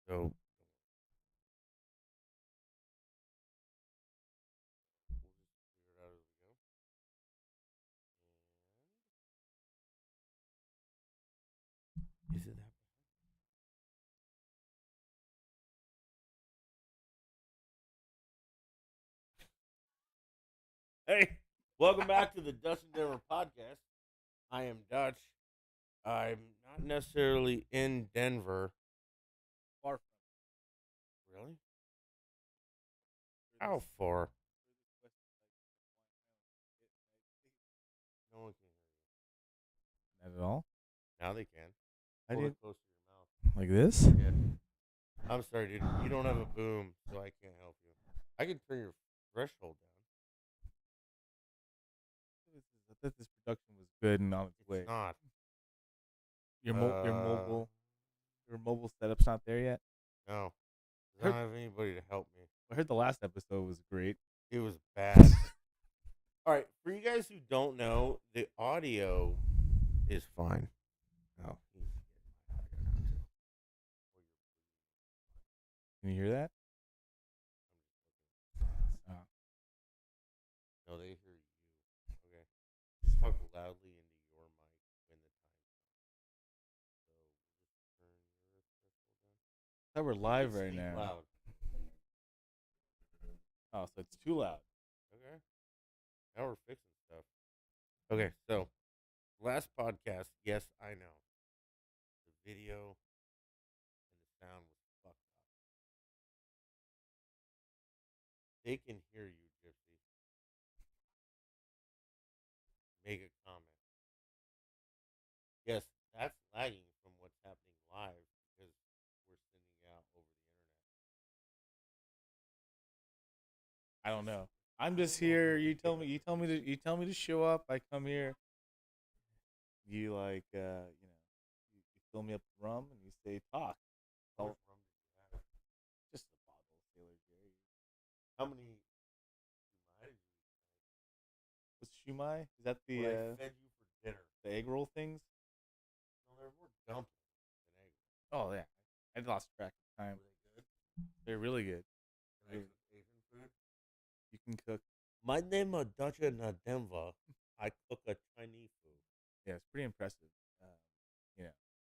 So we'll just figure it out as we go. And is it that bad? Hey, welcome back to the Dustin Denver podcast. I am Dutch. I'm not necessarily in Denver. Far Really? from How far? furthest No one can hear Not at all. you. Now they can. I Pull it did closer to your like this. mouth. Yeah. I'm sorry, dude. You don't have a boom, so I can't help you. I can turn your threshold down. I thought this production was good and on its It's way. not. Your Uh, mobile setup's not there yet. no. 'Cause I I heard don't have anybody to help me. the last episode was great. It was bad. All right, for you guys who don't know, the audio is fine. Oh, he's getting my audio now too. Can you hear that? Uh, No, they hear you. Okay, just talk loudly into your mic when the time comes. So we'll just turn your threshold down. I thought we're You can live right speak now. loud. Oh, so it's too loud. Okay, now we're fixing stuff. Okay, so last podcast, yes, I know the video and the sound was fucked up. They can hear you, Gypsy. Make a comment. Yes, that's lagging from what's happening live because we're sending it out over the internet. I don't It's, know. I'm I just don't know here. how we get the You tell me to show up. I come here. You like you fill me up with rum and you say talk. how Oh, much rum did you have? just a bottle of Sailor Jerry. How many did you What's shumai? Is that eat? What I fed you for dinner? the egg roll things? No, they're more dumplings than egg. Oh yeah, I lost track of time. Were they good? They're really good. Can I cook Asian food? You can cook. My name is Dutch in Denver. I cook a Chinese food. Yeah, it's pretty impressive. Um, you know,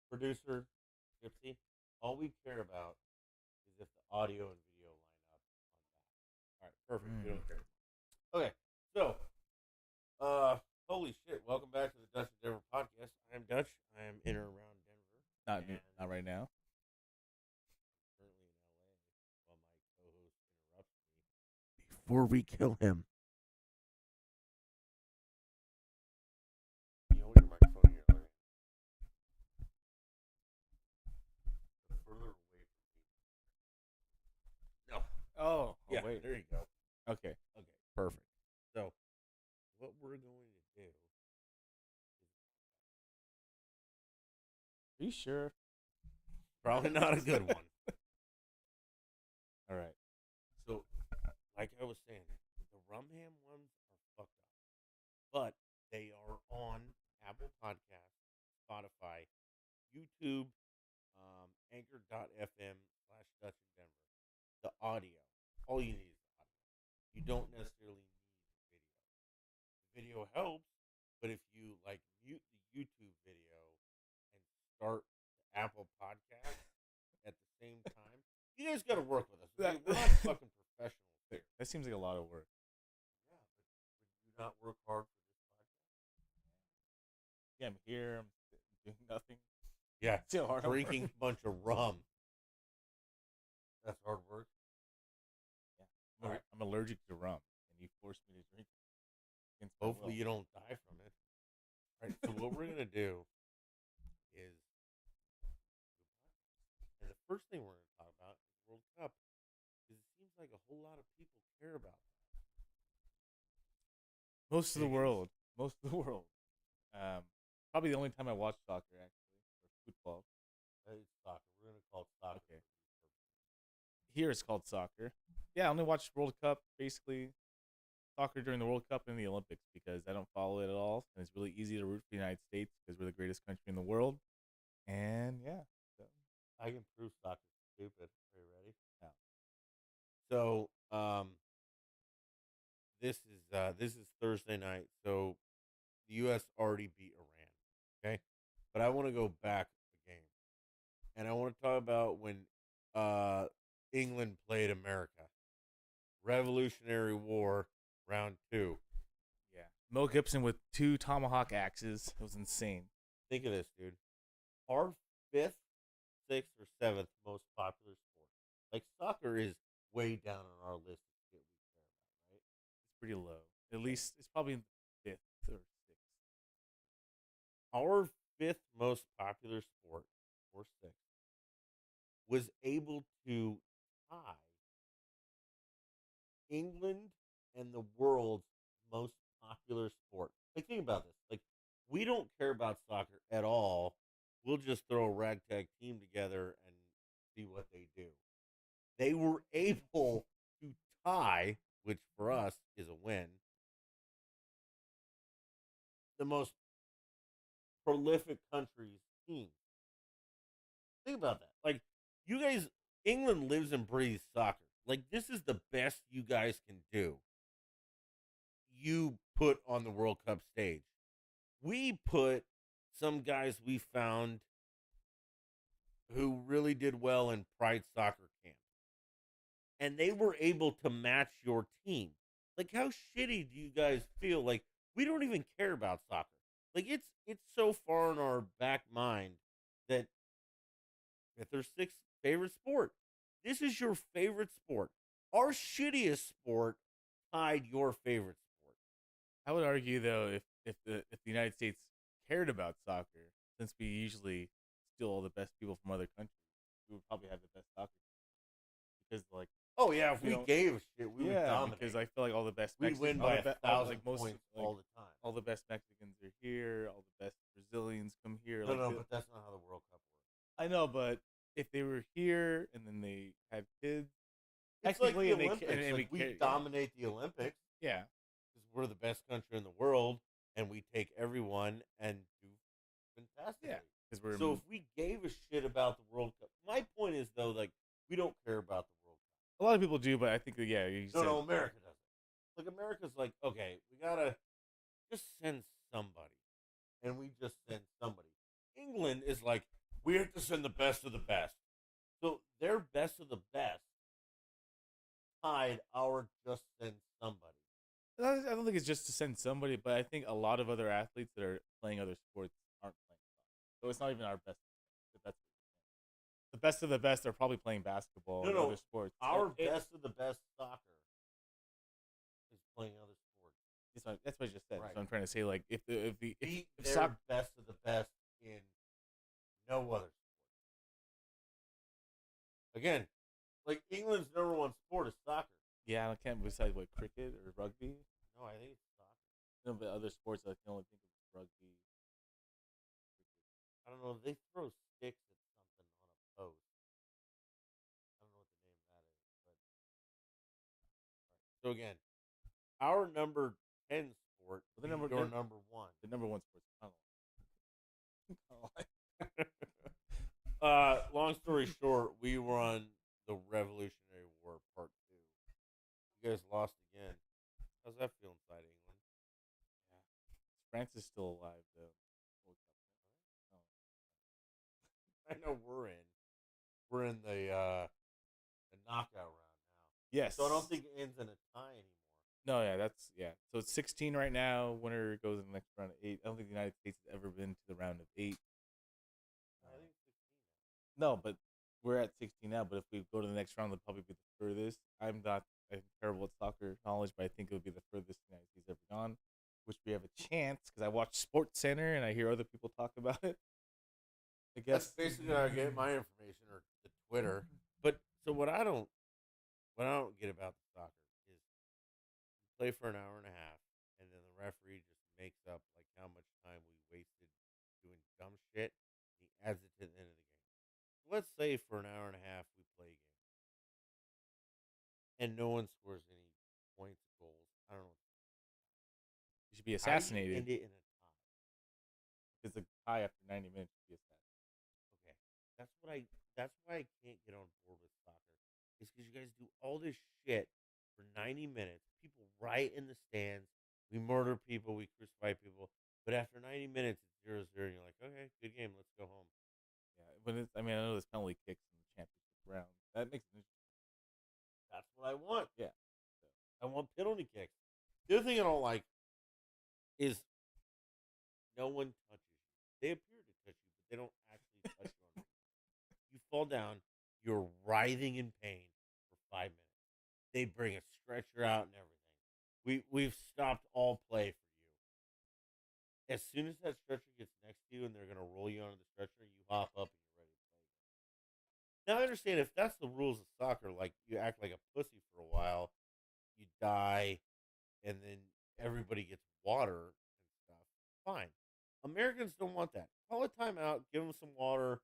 Producer, Gypsy, all we care about is if the audio and video line up on that. All right, perfect. We don't care. Okay, so holy shit! Welcome back to the Dutch and Denver podcast. I am Dutch. I am in or around Denver, not and not right now. currently in LA while my co-host interrupts me before we kill him. You hold your microphone here, Larry. The further away from me. No. Oh, Yeah. wait. There you go. Okay. Okay. Perfect. So what we're going to do is Are you sure? probably not a good one. All right. So, like I was saying, the Rumham ones are fucked up, but they are on Apple Podcasts, Spotify, YouTube, Anchor.fm/Dutch in Denver. The audio, all you need is the audio. You don't necessarily need the video. The video helps, but if you like mute the YouTube video and start the Apple Podcast at the same time, you guys got to work with us. Okay? We're not fucking professionals here. That seems like a lot of work. Yeah, but would you not work hard for this podcast? Yeah, I'm here. I'm doing nothing. Yeah, See how hard I'm drinking working? a bunch of rum. That's hard work. Yeah. All right. I'm allergic to rum, and you forced me to drink it against my Hopefully will. you don't die from it. All right. So what we're gonna do is, and the first thing we're gonna talk about is World Cup, because it seems like a whole lot of people care about that. Most of the Higgins? world. Most of the world. Probably the only time I watch soccer actually, or football. It's soccer. We're gonna call it soccer. Okay. Here it's called soccer. Yeah, I only watch World Cup basically. Soccer during the World Cup and the Olympics because I don't follow it at all, and it's really easy to root for the United States because we're the greatest country in the world. And yeah, so I can prove soccer. stupid. Are you ready? No. So, this is Thursday night. So the U.S. already beat Iran. Okay, but I want to go back a game, and I want to talk about when uh, England played America. Revolutionary War, round two. Yeah. Mel Gibson with 2 tomahawk axes. It was insane. Think of this, dude. Our fifth, sixth, or seventh most popular sport. Like soccer is way down on our list of shit we care about, right? It's pretty low. At least it's probably in the 5th or 6th. Our fifth most popular sport, or sixth, was able to tie England and the world's most popular sport. Like, think about this. Like, we don't care about soccer at all. We'll just throw a ragtag team together and see what they do. They were able to tie, which for us is a win, the most prolific country's team. Think about that. Like, you guys, England lives and breathes soccer. Like, this is the best you guys can do. You put on the World Cup stage. We put some guys we found who really did well in Pride Soccer Camp, and they were able to match your team. Like, how shitty do you guys feel? Like, we don't even care about soccer. Like, it's so far in our back mind that fifth or sixth favorite sport. This is your favorite sport. Our shittiest sport tied your favorite sport. I would argue though, if the United States cared about soccer, since we usually steal all the best people from other countries, we would probably have the best soccer because like Oh yeah, if we we don't. gave a shit, we would Yeah, dominate. because I feel like all the best We'd win all by the be- all, 1,000 like most points like, all the time. all the best Mexicans are here. All the best Brazilians come here. No, Like no, but that's not how the World Cup works. I know, but if they were here and then they had kids, It's like technically, the and they Olympics. and Like, we yeah, dominate the Olympics yeah, because we're the best country in the world, and we take everyone and do fantastically. yeah, because we're So if we gave a shit about the World Cup, my point is though, like, we don't care about the World Cup. a lot of people do, but I think that you No, said no, America doesn't. Like, America's like, okay, we gotta just send somebody, and we just send somebody. England is like, we have to send the best of the best. So their best of the best tied our just send somebody. I don't think it's just to send somebody, but I think a lot of other athletes that are playing other sports aren't playing soccer. So it's not even our best. If that's the best of the best are probably playing basketball No, or no, other sports. our best of the best soccer is playing other sports. That's what I just said. Right. So I'm trying to say, like, if Beat if their soccer, best of the best in no other sport. Again, like, England's number one sport is soccer. yeah, I can't besides what cricket or rugby. No, I think it's soccer. No, but other sports I can only think of rugby. I don't know. They throw sticks at something on a post. I don't know what the name of that is, but so again, our number 10 sport But the beat number your the, number one. the number one sports. I don't know. Long story short, we were on the Revolutionary War Part 2. You guys lost again. How's that feel inside England? Yeah. France is still alive though. World Cup. Oh. I know we're in. We're in the knockout round now. Yes. So I don't think it ends in a tie anymore. No, yeah. So it's 16 right now. Winner goes in the next round of 8. I don't think the United States has ever been to the round of 8. I think 16 No, but we're at 16 now. But if we go to the next round, it'll probably be the furthest. I'm terrible at soccer knowledge, but I think it'll be the furthest the United States ever gone, which we have a chance because I watch Sports Center and I hear other people talk about it. I That's guess basically how I get my information, or the Twitter. But so what I don't get about the soccer is you play for an hour and a half, and then the referee just makes up like how much time we wasted doing dumb shit. And he adds it to the end of the game. So let's say for an hour and a half we play a game, and no one scores any points, goals. I don't know. you should be How do you assassinated. end it in a tie? It's a tie after 90 minutes. Should be assassinated. Okay. That's what I. That's why I can't get on board with soccer. Is because you guys do all this shit for 90 minutes. People riot in the stands. We murder people. We crucify people. But after 90 minutes, it's 0-0, and you're like, okay, good game. Let's go home. Yeah, but it's, I mean, I know there's penalty kicks in the championship round. That makes it interesting. That's what I want. Yeah. I want penalty kicks. The other thing I don't like is no one touches you. They appear to touch you, but they don't actually touch you on the You fall down, you're writhing in pain for 5 minutes. They bring a stretcher out and everything. We've stopped all play for you. As soon as that stretcher gets next to you and they're gonna roll you onto the stretcher, you hop up and you're ready to play again. Now I understand if that's the rules of soccer, like you act like a pussy for a while, you die, and then everybody gets water and stuff. Fine. Americans don't want that. Call a timeout, give them some water,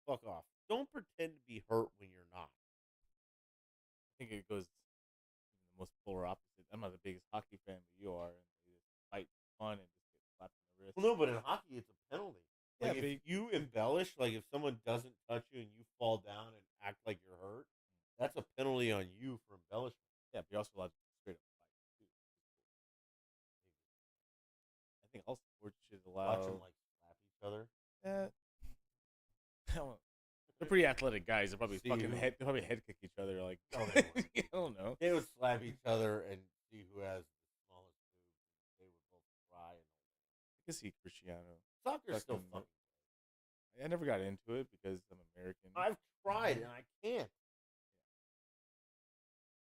fuck off. Don't pretend to be hurt when you're not. I think it goes even the most polar opposite. I'm not the biggest hockey fan, but you are, and they just fight fun and just get slapped in the wrist. Well, no, but in hockey, it's a penalty. Like Yeah, if you embellish, like if someone doesn't touch you and you fall down and act like you're hurt, that's a penalty on you for embellishment. Yeah, but you're also allowed to straight up fight too. I think all sports should allow. Watch them like slap each other. They're pretty athletic guys. They probably See fucking who- head. They probably head kick each other. Like, No, they wouldn't. I don't know. They would slap each other and see who has the smallest boobs. They would both cry. And I can see Cristiano. soccer's still Fucking- fun. I never got into it because I'm American. I've tried and I can't.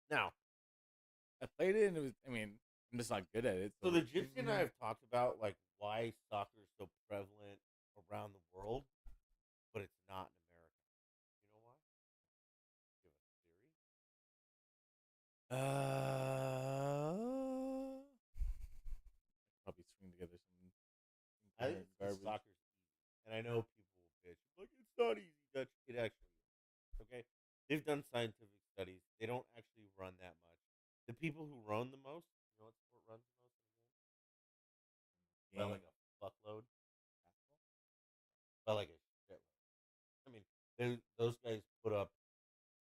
Now, I played it and it was. I mean, I'm just not good at it. so the Gypsy and I have talked about like why soccer is so prevalent around the world, but it's not in America. You know why? Give us a theory. Probably string together some I think it's 'cause soccer's easy, and I know people will bitch like it's not easy. Dutch. It actually is. Okay, they've done scientific studies. They don't actually run that much. The people who run the most, you know what sport runs the most in a game? By like a fuckload. By like a shitload. I mean, those guys put up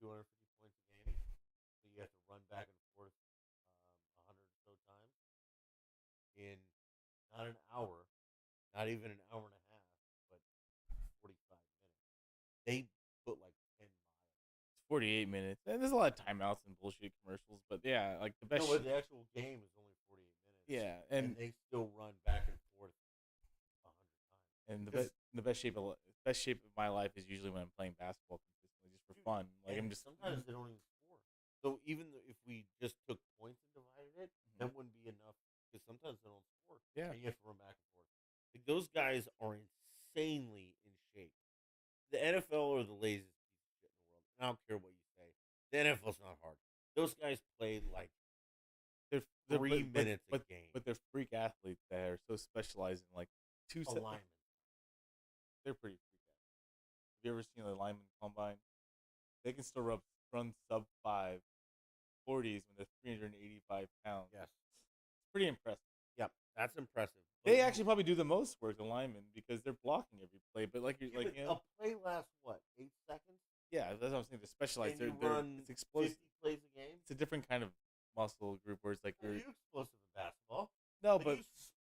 250 points a game, so you have to run back and forth 100 or so times in not an hour, not even an hour and a half, but 45 minutes. They put like 10 miles. 48 minutes. And there's a lot of timeouts and bullshit commercials, but yeah, like the best. No, but the actual game is only 48 minutes. Yeah, and they still run back and forth 100 times. and the 'Cause- best shape of my life is usually when I'm playing basketball consistently, just for Dude, fun. Like and I'm just sometimes they don't even score. So even if we just took points and divided it, that wouldn't be enough because sometimes they don't score. Yeah. and you have to run back and forth. Like those guys are insanely in shape. The NFL are the laziest piece of shit in the world. And I don't care what you say. The NFL's not hard. Those guys play like they're 3 but- minutes but, a game. but they're freak athletes that are so specialized in like alignment. They're pretty freak athletes. Have you ever seen a lineman combine? They can still run sub 5 40s when they're 385 pounds. Yes. It's pretty impressive. Yep. That's impressive. They But- actually probably do the most work, the linemen, because they're blocking every play. But like you're Yeah, like, but you know, a play lasts what, 8 seconds? yeah, that's what I'm saying. They're specialized. And you They're run it's explosive. 50 plays a game? It's a different kind of muscle group where it's like Are you're you explosive in basketball? no, Like but you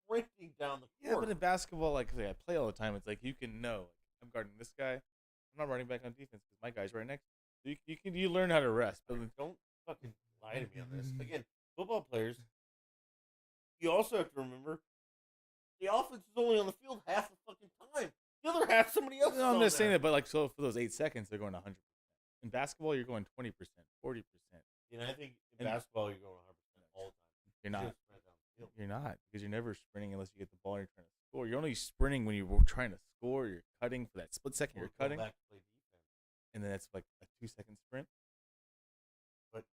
sprinting down the yeah, court. but in basketball, like I play all the time. It's like you can know like, I'm guarding this guy. I'm not running back on defense because my guy's right next. So you learn how to rest. But Don't fucking lie to me on this. Again, football players, you also have to remember the offense is only on the field half the fucking time. The other half, somebody else. no, I'm just saying that. But like, so for those 8 seconds, they're going 100%. In basketball, you're going 20%, 40%. You know, I think in And- basketball you're going 100% all the time. You're You not. just sprint down the field. You're not because you're never sprinting unless you get the ball and you're trying to score. You're only sprinting when you're trying to score. You're cutting for that split second. Or You're go cutting, back to play defense. and then it's like a 2-second sprint. But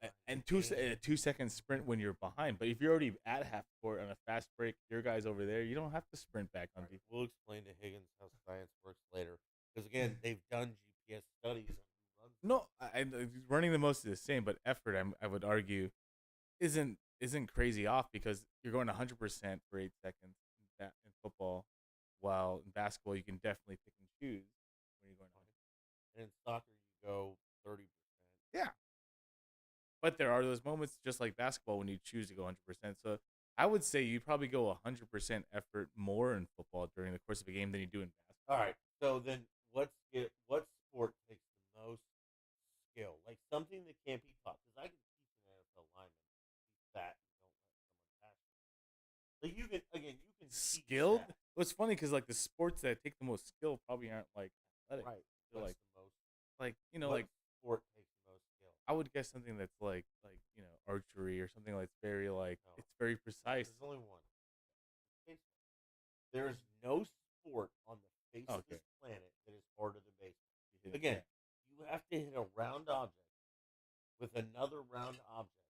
200 And times a a game. 2-second sprint when you're behind. But if you're already at half court on a fast break, your guy's over there. You don't have to sprint back on All right, defense. we'll explain to Higgins how science works later. Because again, they've done GPS studies on who runs. No, running the most is the same, but effort, I would argue, isn't crazy off because you're going 100% for 8 seconds in football, while in basketball you can definitely pick and choose when going on. And in soccer, you go 30%. Yeah. But there are those moments, just like basketball, when you choose to go 100%. So I would say you probably go 100% effort more in football during the course of a game than you do in basketball. All right. So then, what sport takes the most skill? Like something that can't be taught. Because I can teach an NFL lineman. He's fat. And don't let someone pass you. Like you can teach Skilled? that. Well, it's funny because like the sports that take the most skill probably aren't like athletic. Right. They're What's like the most? like What sport takes the most skill? I would guess something that's like archery or something like very like No. it's very precise. There's only one. Baseball. There is no sport on the face of Okay. this planet that is harder than baseball. Yeah. Again, you have to hit a round object with another round object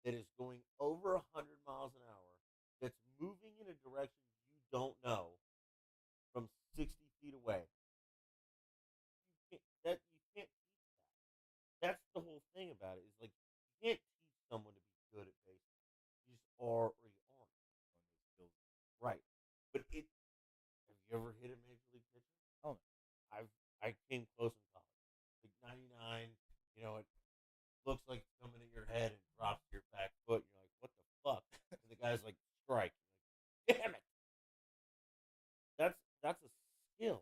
that is going over 100 miles an hour, that's moving in a direction you don't know from 60 feet away. You can't teach that. That's the whole thing about it. Is like you can't teach someone to be good at baseball. You just are or you aren't. Right. But have you ever hit a major league pitcher? Oh no. I came close in college. Like 99, it looks like it's coming at your head and drops to your back foot. You're like, what the fuck? And the guy's like, strike. You're like, damn it. That's a skill.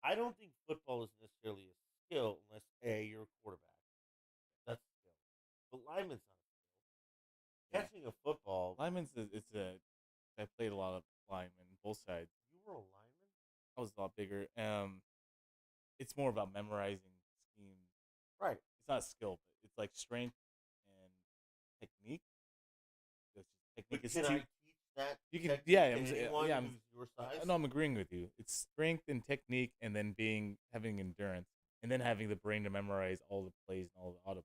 I don't think football is necessarily a skill unless you're a quarterback. That's a skill. But lineman's not a skill. Yeah. Catching a football. Lineman's I played a lot of linemen, both sides. You were a lineman? I was a lot bigger. It's more about memorizing schemes. Right. It's not skill, but it's like strength and technique. Technique But is can I teach that? You can, technique yeah, to anyone yeah. who's your size? No, I'm agreeing with you. It's strength and technique, and then having endurance, and then having the brain to memorize all the plays and all the auto.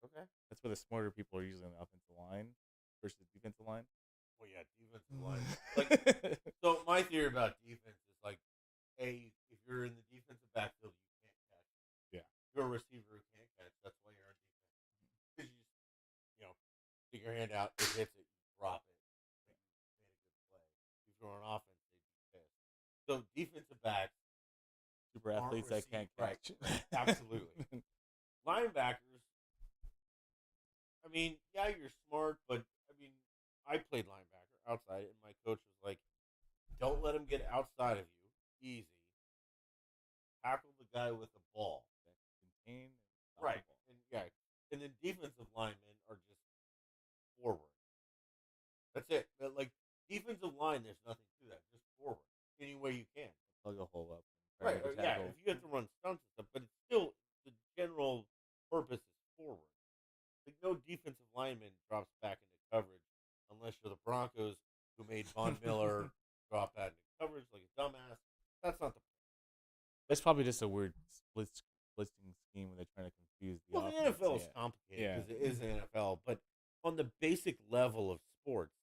Okay. That's where the smarter people are usually on the offensive line versus the defensive line. Well, yeah, defensive line. Like, so my theory about defense is like, if you're in the defensive backfield, you can't catch. Yeah. If you're a receiver who can't catch, that's why you're on defense. Because you just, stick your hand out, it hits it, you drop it. But you made a good play. If you're on offense, they'd be pissed. So defensive backs, super athletes that can't catch. Right. Absolutely. Linebackers, I mean, yeah, you're smart, but I mean, I played linebacker outside, and my coach was like, "Don't let him get outside of you. Easy. Tackle the guy with the ball. Contain. Right. And then defensive linemen are just forward. That's it. But like defensive line, there's nothing to that. Just forward any way you can. Plug a hole up. Right. Yeah. If you have to run stunts and stuff, but it's still the general purpose is forward. Like no defensive lineman drops back into coverage unless you're the Broncos who made Von Miller drop back into coverage like a dumbass. That's not the point. That's probably just a weird splitting scheme when they're trying to confuse the offense. The NFL is complicated because it is the NFL, but on the basic level of sports,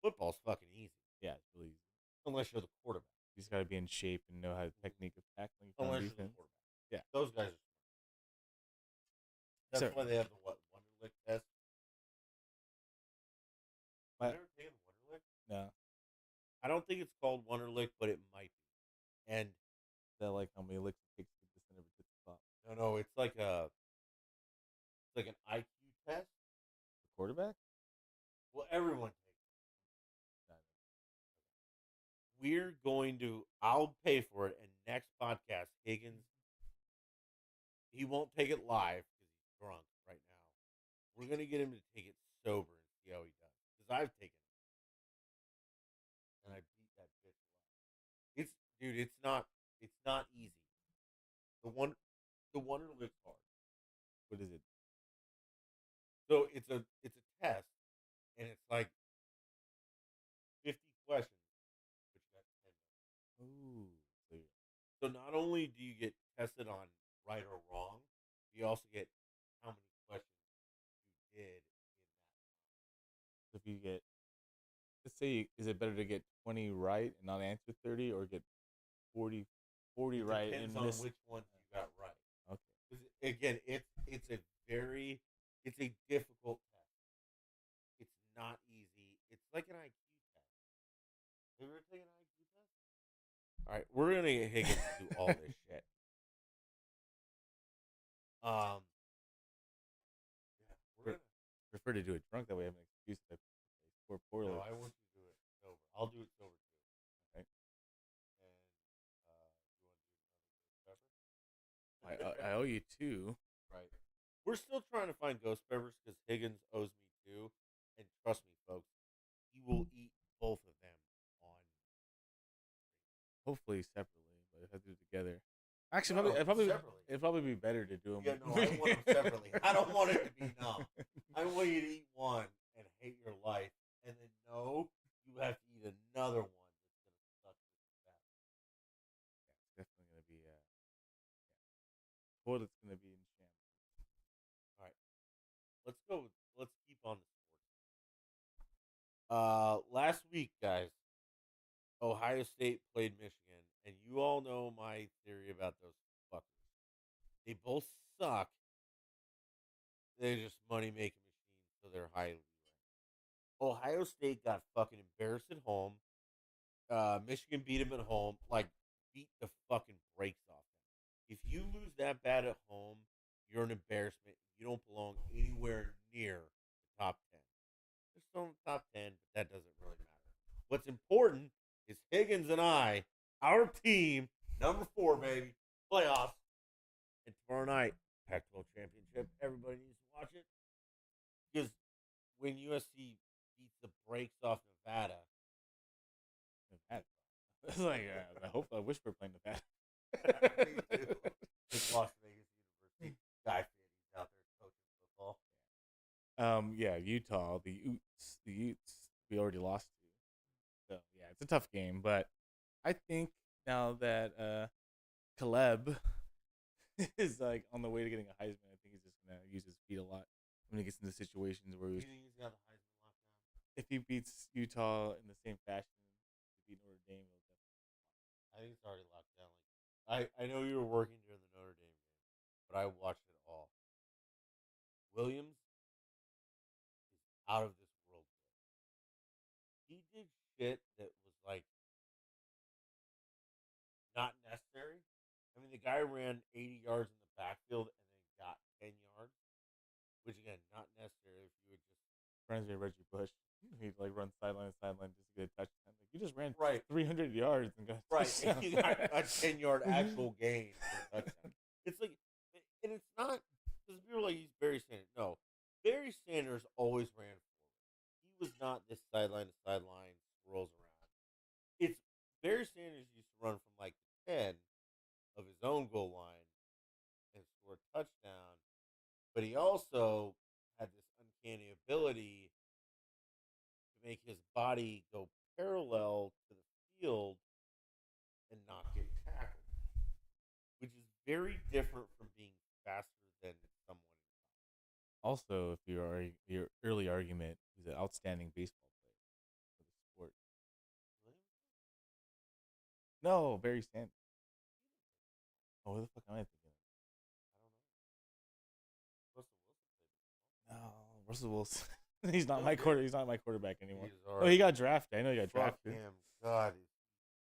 football's fucking easy. Yeah, it's really easy. Unless you're the quarterback. You just got to be in shape and know how the technique of tackling. Unless you're the quarterback. Yeah. Those guys are smart. That's why they have the Wonderlic test. Have you ever taken Wonderlic? No. I don't think it's called Wonderlic, but it might be. And that like how many licks it takes to just never hit the top. No, it's like an IQ test. The quarterback? Well, everyone takes it. We're going to. I'll pay for it. And next podcast, Higgins, he won't take it live because he's drunk right now. We're gonna get him to take it sober and see how he does. Because I've taken it, and I beat that bitch alive. It's not easy. The Wonderlic's hard. What is it? So it's a test, and it's like 50 questions, but you got 10 minutes. Ooh. So not only do you get tested on right or wrong, you also get how many questions you did in that time. So if you get, let's say, is it better to get 20 right and not answer 30, or get 40 right and Depends miss? on which ones you got right. Okay. Because again, it's a difficult test. It's not easy. It's like an IQ test. Have you ever taken an IQ test? All right, we're gonna get Higgins to do all this shit. Um, yeah, we're gonna. Prefer to do it drunk. That way I have an excuse to score poorly. No, I want you to do it sober. I'll do it sober too. Right? And you want to do another ghost pepper? I owe you two. Right. We're still trying to find ghost peppers because Higgins owes me two, and trust me, folks, he will eat both of them on. Hopefully separately, but if I do it together. Actually, No, separately. it'd probably be better to do them. Yeah, no, I want them separately. I don't want it to be numb. I want you to eat one and hate your life, and then no, you have to eat another one that's gonna suck your fat. Yeah, it's definitely gonna be What it's gonna be in shambles. All right, let's go. Let's keep on the sport. Last week, guys, Ohio State played Michigan, and you all know my theory about those fuckers. They both suck. They're just money making machines, so they're highly ranked. Ohio State got fucking embarrassed at home. Michigan beat them at home, like beat the fucking brakes off them. If you lose that bad at home, you're an embarrassment. You don't belong anywhere near the top 10. They're still in the top 10, but that doesn't really matter. What's important is Higgins and I, our team, number 4, baby, playoffs. And tomorrow night, Pac-12 championship. Everybody needs to watch it because when USC beats the brakes off Nevada, It's like I wish we were playing Nevada. me too. It's Las Vegas University. Guy Fieri's out there coaching football. Yeah, Utah, the Utes, we already lost to. So yeah, it's a tough game, but I think now that Caleb is like on the way to getting a Heisman, I think he's just gonna use his feet a lot when he gets into situations where You think he's got the Heisman lockdown? if he beats Utah in the same fashion he beat Notre Dame, he'll definitely. I think it's already locked down. I know you were working during the Notre Dame game, but I watched it all. Williams is out of this world good. He did shit that was like not necessary. I mean, the guy ran 80 yards in the backfield and then got 10 yards, which again, not necessary if you would just Reminds me of Reggie Bush. He'd like run sideline to sideline just to get a touchdown. Like you just ran right 300 yards and got a right. touchdown. And you got a 10-yard actual gain for a touchdown. It's like, and it's not because people are like he's Barry Sanders. No, Barry Sanders always ran forward. He was not this sideline to sideline swirls around. It's Barry Sanders used to run from like the 10 of his own goal line and score a touchdown, but he also had this uncanny ability to make his body go parallel to the field and not get tackled, which is very different from being faster than someone. Also, if your early argument, he's an outstanding baseball player for the sport. No, Barry Sanders. Oh, who the fuck am I thinking I don't know. of? No, Russell Wilson. He's not my quarterback anymore. Oh, He he got drafted. I know he got fuck drafted. him. God, he's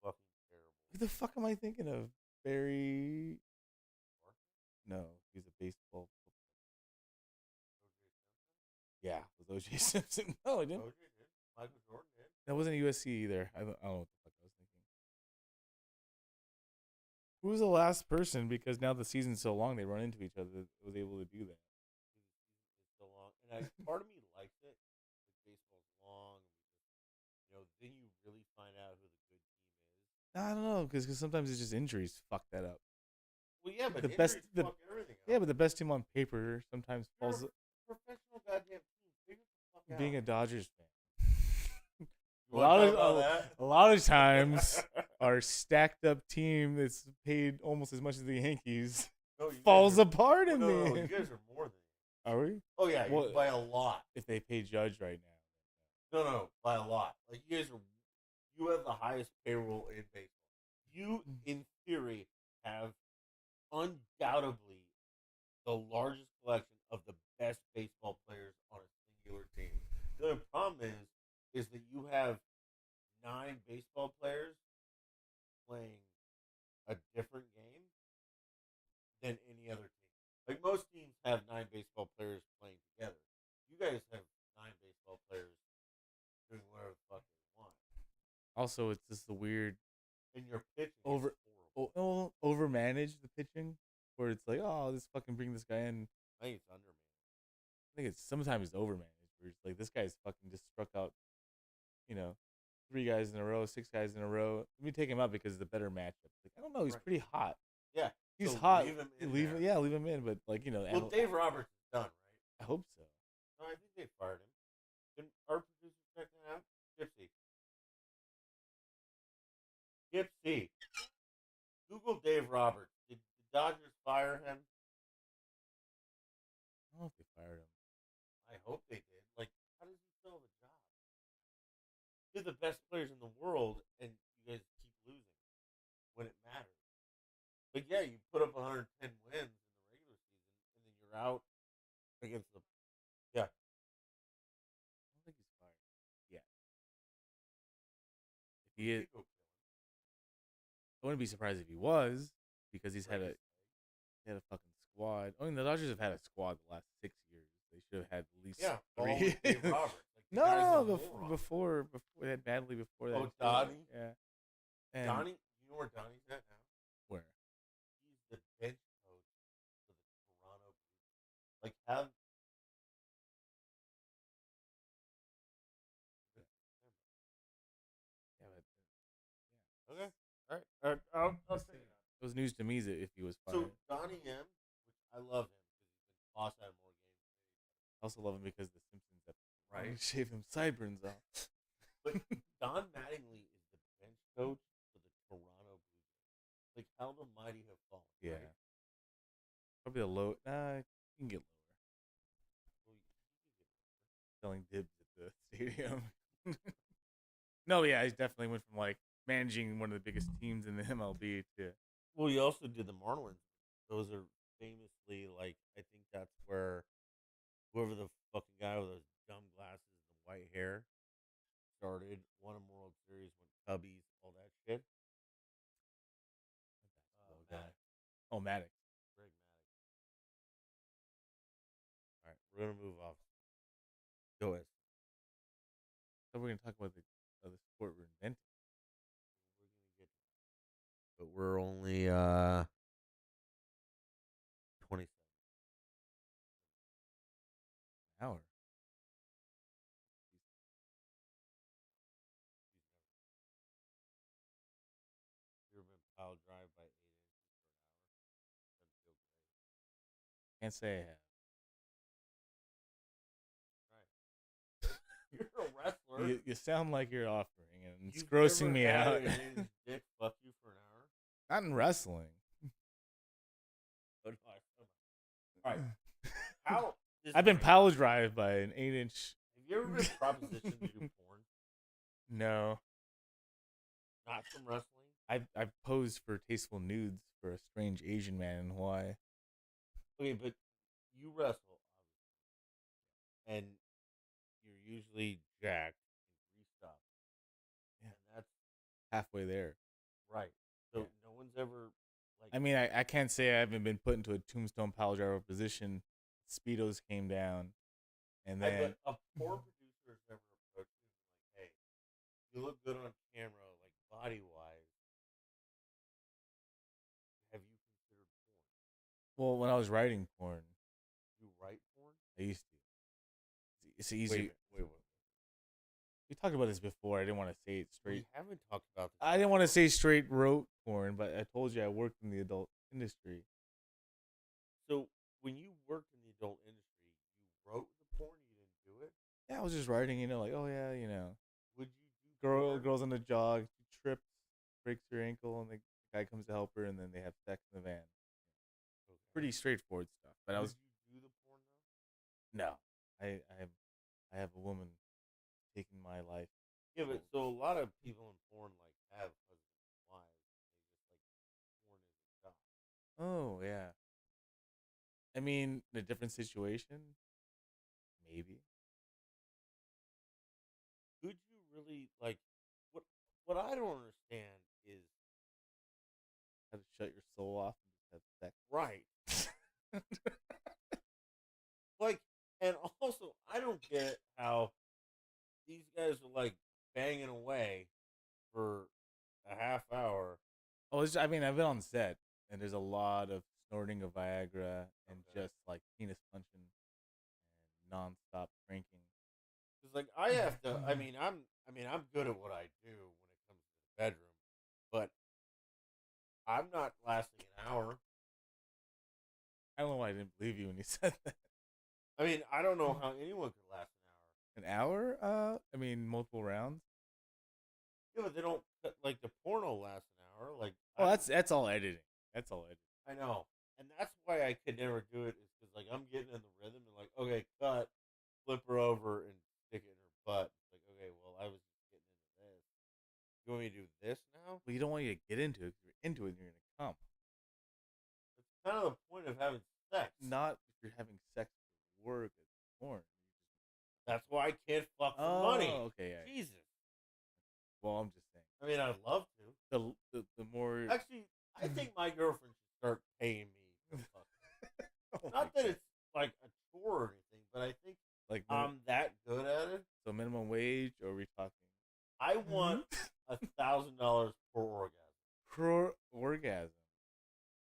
fucking terrible. Who the fuck am I thinking of? Barry. No, he's a baseball. Yeah, it was O.J. Simpson. No, I didn't. OJ did. Michael Jordan did. That wasn't USC either. I don't know what the fuck I was thinking. Who was the last person? Because now the season's so long, they run into each other. That was able to do that. It's so long, and part of me likes it. Like baseball's long, and then you really find out who the good team is. I don't know because sometimes it's just injuries fuck that up. Well, yeah, but The injuries best- the- fuck everything up. Yeah, but the best team on paper sometimes You're falls. a professional goddamn team. Figure the fuck out. Being a Dodgers fan, You a wanna lot talk of about that? a lot of times our stacked up team that's paid almost as much as the Yankees No, you guys falls are- apart in no, the no, end. you guys are more than. Are we? Oh yeah, Well, by a lot. If they pay Judge right now. No, by a lot. Like you guys are, you have the highest payroll in baseball. You, in theory, have undoubtedly the largest collection of the best baseball players on a singular team. The only problem is that you have 9 baseball players playing a different game than any other team. Like most teams have 9 baseball players playing together. You guys have 9 baseball players doing whatever the fuck they want, Also, it's just the weird and your pitching over is horrible. overmanage the pitching, where it's like, oh, let's fucking bring this guy in. I think it's underman. I think it's sometimes it's overmanaged, where it's like this guy's fucking just struck out, you know, 3 guys in a row, 6 guys in a row. Let me take him out because it's a better matchup. Like, I don't know, he's Right. pretty hot. Yeah, He's so hot. leave him in leave there. him, yeah, leave him in. But like Well, Dave Roberts is done, right? I hope so. No, I think they fired him. Can our producer check that out? Gypsy. Gypsy. Google Dave Roberts. Did the Dodgers fire him? I don't know if they fired him. I hope they did. Like, how does he still have a job? You're the best players in the world, and you guys keep losing when it matters. But yeah, you put up 110 wins in the regular season, and then you're out against the. Yeah. I don't think he's fired yet. If he is, Go kill him. I wouldn't be surprised if he was, because he's had Break a his leg. fucking squad. I mean, the Dodgers have had a squad the last 6 years. They should have had at least Yeah, all 3. with Dave Roberts. Like, the No, guy's a before, moron. before they had Badley before that. Oh, too. Donnie? Yeah. And Donnie, you know where Donnie's at now? where? He's the bench coach for the Toronto Blue Jays. Like, have. Yeah, but Okay. All right. I'll Let's check see. it out. It was news to me that if he was So fired. Donnie M, which I love him because he's been tossed out of more games. I also love him because the Simpsons have Right. shave him sideburns off. But Don Mattingly is the bench coach for the Toronto Blue Jays. Like how the mighty have fallen. Yeah. Right? Probably a low. Nah, you can get lower. Well, you can get Selling dibs at the stadium. No, yeah, he definitely went from like managing one of the biggest teams in the MLB to. Well, you also did the Marlins. Those are famously like I think that's where whoever the fucking guy with those dumb glasses and the white hair started, won a World Series, went Cubbies, all that shit. Guy. Oh, Maddox. Greg Maddux. All right, we're gonna move off. Go ahead. So we're gonna talk about the sport we're inventing. We're gonna get to that. But we're only 27. An hour. You ever been pile drive by 8 inches for an hour? Doesn't feel great. Can't say I have. Right. You're a wrestler. You sound like you're offering, and it's You've grossing never me had out. an 8-inch dick fuck you for an hour? Not in wrestling. But all right. How? I've been power drive by an 8-inch. Have you ever been propositioned to do porn? No, Not from wrestling? I've posed for tasteful nudes for a strange Asian man in Hawaii. Okay, but you wrestle, obviously. And you're usually jacked and greased up. Yeah. And that's Halfway there. right. So Yeah. no one's ever like I mean, I can't say I haven't been put into a tombstone power driver position. Speedos came down, and then but a porn producer has never approached you and been like, hey, you look good on camera, like body wise. Have you considered porn? well, when I was writing porn, You write porn? I used to. It's Wait a easy. minute, wait. We talked about this before. I didn't want to say it We straight. haven't talked about this. I didn't want to say straight wrote porn, but I told you I worked in the adult industry. So when you worked in the adult industry, you wrote the porn, you didn't do it? Yeah, I was just writing, like, oh yeah, Would you do porn? girls on the jog, she trips, breaks her ankle, and the guy comes to help her, and then they have sex in the van. Okay. Pretty straightforward stuff. But I Would was you do the porn though? no, I have a woman taking my life. Yeah, but so a lot of people in porn like have husbands and wives. They just like porn is a job. Oh yeah. I mean, in a different situation, maybe. Could you really like what I don't understand is How to shut your soul off and just have sex. right. don't get how these guys are like banging away for a half hour. Oh, I mean, I've been on set, and there's a lot of snorting of Viagra and Okay. just like penis punching and nonstop drinking. Because like I have to. I'm good at what I do when it comes to the bedroom, but I'm not lasting an hour. I don't know why I didn't believe you when you said that. I mean, I don't know how anyone could last an hour. An hour? I mean, multiple rounds. Yeah, but they don't like the porno lasts an hour. Like Well, that's all editing. That's all editing. I know, and that's why I could never do it. Is because like I'm getting in the rhythm and like okay, cut, flip her over and stick it in her butt. It's like okay, well I was just getting into this. You want me to do this now? Well, you don't want you to get into it. If you're into it, you're gonna come. That's kind of the point of having sex. Not if you're having sex for work as porn. That's why I can't fuck for Oh, money. okay. Yeah. Jesus. Well, I'm just saying. I mean, I'd love to. The more Actually, I think my girlfriend should start paying me to fuck. oh Not that it's like a chore or anything, but I think like I'm that good at it. so minimum wage, or are we talking I want $1,000 per orgasm. per orgasm?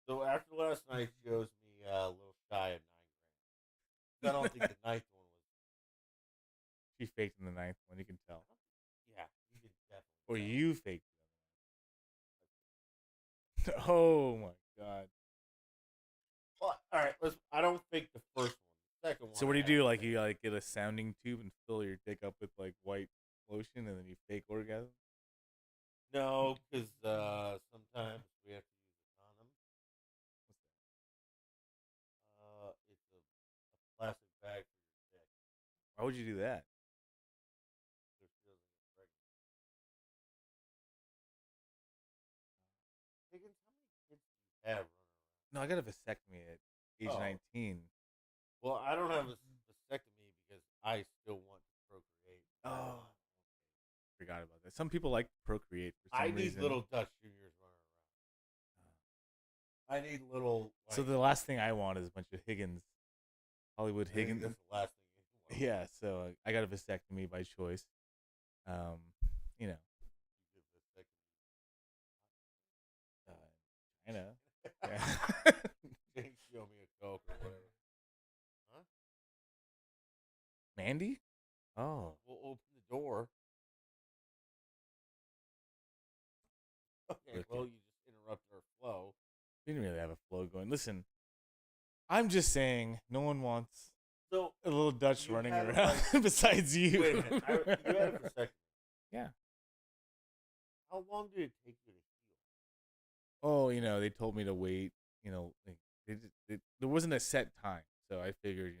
So after last night, she owes me a little shy of $9,000. I don't think the ninth one was. She faked in the ninth one. You can tell, Yeah, you can definitely. or tell. you faked it. Oh my god! Well, all right. I don't fake the first one. The second one. So what do I you do? have to Like fake. you like get a sounding tube and fill your dick up with like white lotion, and then you fake orgasm? No, because sometimes we have to use a condom. It's a plastic bag for your dick, Why would you do that? so she doesn't get pregnant. Higgins, how many kids do you have running around? No, I got a vasectomy at age Oh. 19. Well, I don't have a vasectomy because I still want to procreate. Oh, forgot about that. Some people like to procreate for I some need reason. little Dutch juniors running around. I need little. Like, So the last thing I want is a bunch of Higgins, Hollywood I think Higgins. that's the last thing you want. Yeah, so I got a vasectomy by choice. You know, You get vasectomy. China. Yeah. Jake, show me a Coke or whatever. Huh? Mandy? Oh, We'll open the door. Okay, Okay. well, you just interrupted our flow. we didn't really have a flow going. Listen, I'm just saying, no one wants So, a little Dutch You running had a around besides you. wait a minute. You had a vasectomy. Yeah. How long did it take you to heal? Oh, they told me to wait. Like there wasn't a set time, so I figured,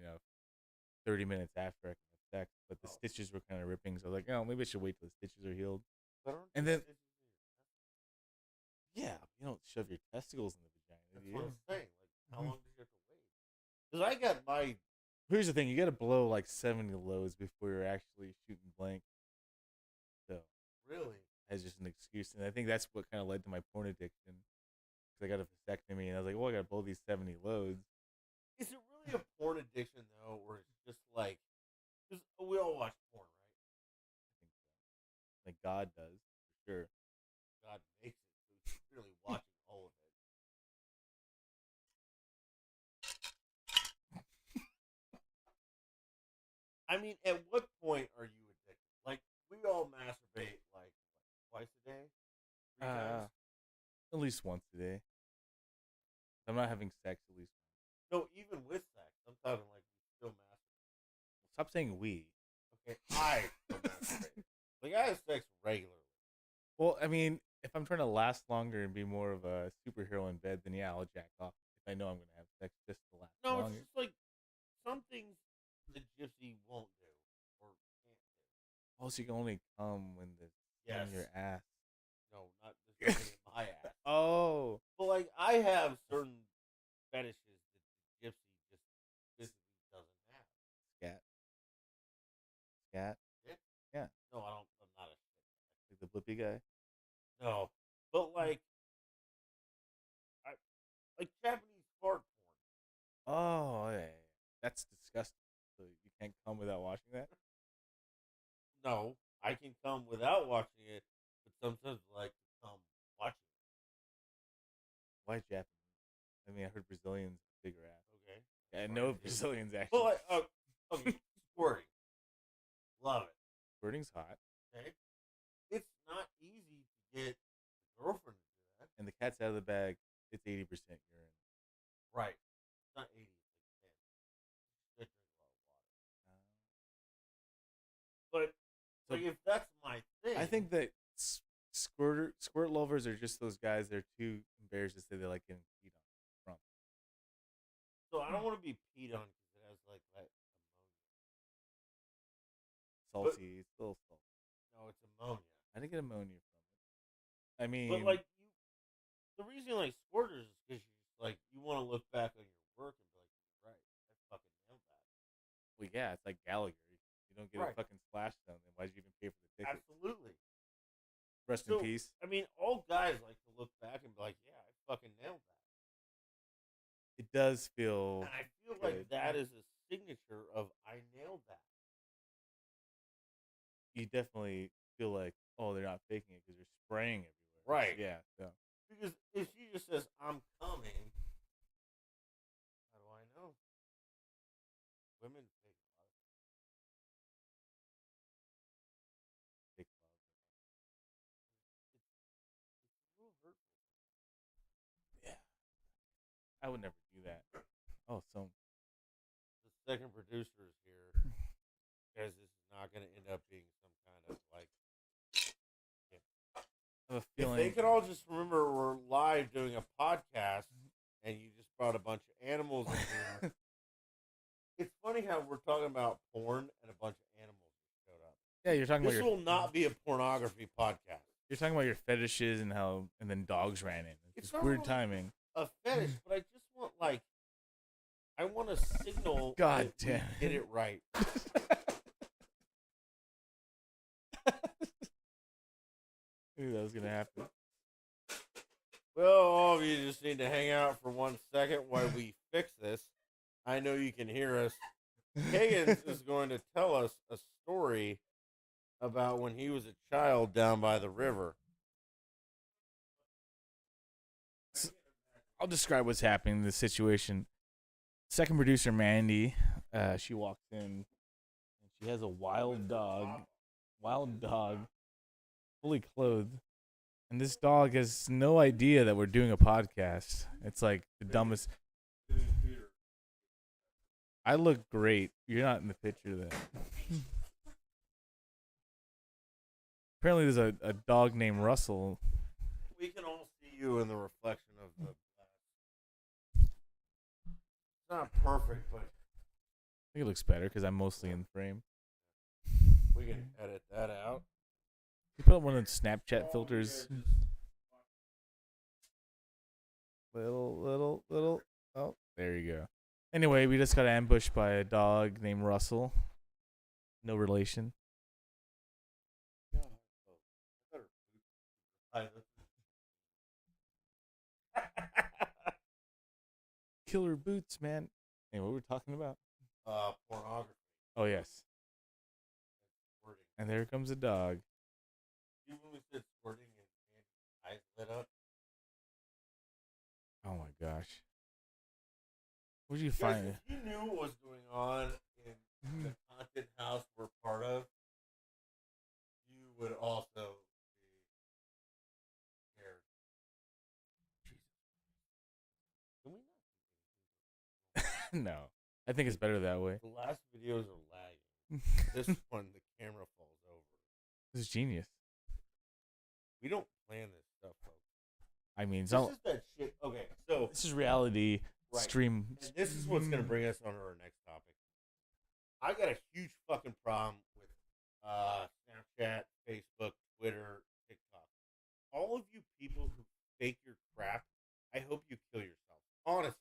30 minutes after I can have sex. But the Oh. stitches were kind of ripping, so I was like, oh, maybe I should wait till the stitches are healed. But aren't And there then- stitches in your testicles? Yeah, you don't shove your testicles in the vagina. That's do you? what I'm saying. Like, how Mhm. long did you have to wait? Because I got my. Here's the thing: you got to blow like 70 loads before you're actually shooting blank. So Really? as just an excuse, and I think that's what kind of led to my porn addiction. Because I got a vasectomy, and I was like, well, I got to blow these 70 loads. Is it really a porn addiction, though, or it's just like. Because we all watch porn, right? I think so. Like God does, for sure. God makes it, so he's clearly watching all of it. I mean, at what point are you addicted? Like, we all masturbate, like, what, twice a day? 3 times? At least once a day. I'm not having sex at least. No, even with sex. I'm talking like we still masturbate. Stop saying we. Okay, I still masturbate. Like, I have sex regularly. Well, I mean, if I'm trying to last longer and be more of a superhero in bed, then yeah, I'll jack off. If I know I'm gonna have sex just to last No, longer. it's just like some things the gypsy won't do or can't do. Also, you can only come when the Yes. in your ass. No, not just in my ass. Oh, But like, I have certain fetishes that the gypsy just physically doesn't have. scat. Scat. No, I don't. I'm not a shit. Like the blippy guy. No, but like Japanese fart porn. Oh, yeah. That's disgusting. So you can't come without watching that. No, I can come without watching it, but sometimes I like to come watching Why Japanese? I mean, I heard Brazilians have bigger ass. it. Okay. Yeah, I Right, know dude. Brazilians actually. Well, okay, squirting. Love it. Squirting's hot, Okay. It's not easy to get a girlfriend to do that. and the cat's out of the bag. It's 80% urine. Right. It's not 80, it's like 10. Just drink a lot of water. But So like, if that's my thing, I think that squirt lovers are just those guys that are too embarrassed to say they like getting peed on from. so. I don't want to be peed on because it has like that ammonia. Salty, it's a little salty. No, it's ammonia. I didn't get ammonia from it. I mean, But like the reason you like squirters is because you just like you want to look back on your work and be like, you're right, I fucking nailed that. well, yeah, it's like Gallagher. You don't get Right. a fucking splash zone, then why'd you even pay for the ticket? Absolutely. Rest So, in peace. I mean, all guys like to look back and be like, yeah, I fucking nailed that. It does feel. And I feel good. like that is a signature of I nailed that. You definitely feel like, oh, they're not faking it because they're spraying everywhere. Right. Yeah. So Because if she just says, I'm coming, how do I know? Women take a lot of take It's a little hurtful. yeah. I would never do that. Oh, so The second producer is here because this is not going to end up being some kind of like. I have a If they feeling. could all just remember we're live doing a podcast and you just brought a bunch of animals in here. It's funny how we're talking about porn and a bunch of animals just showed up. Yeah, you're talking This about your. will not be a pornography podcast. You're talking about your fetishes and how, and then dogs ran in. It's It's not weird really- timing. A fetish, but I just want like I want a signal God that we damn it. did it right. Knew that was gonna happen. Well, all of you just need to hang out for 1 second while we fix this. I know you can hear us. Higgins is going to tell us a story about when he was a child down by the river. I'll describe what's happening in this situation. Second producer Mandy, she walks in and she has a wild dog, fully clothed, and this dog has no idea that we're doing a podcast. It's like the dumbest. I look great. You're not in the picture then. Apparently, there's a dog named Russell. We can all see you in the reflection of the glass. It's not perfect, but I think it looks better because I'm mostly in frame. we can edit that out. You put up one of those Snapchat filters. Little. Oh, there you go. Anyway, we just got ambushed by a dog named Russell. No relation. Killer boots, man. Anyway, what were we talking about? Pornography. Oh, yes. Squirting. And there comes a dog. You when we said squirting and eyes lit up. Oh, my gosh. What did you Guys, find? if you knew what was going on in the haunted house we're part of, you would also be scared. Can we not? No. I think it's better that way. The last videos are lagging. This one, the camera falls over. This is genius. We don't plan this stuff, folks. I mean, it's This not, is that shit. Okay, so this is reality Right. stream. and this is what's gonna bring us on to our next topic. I got a huge fucking problem with Snapchat, Facebook, Twitter, TikTok. All of you people who fake your crap, I hope you kill yourself. Honestly,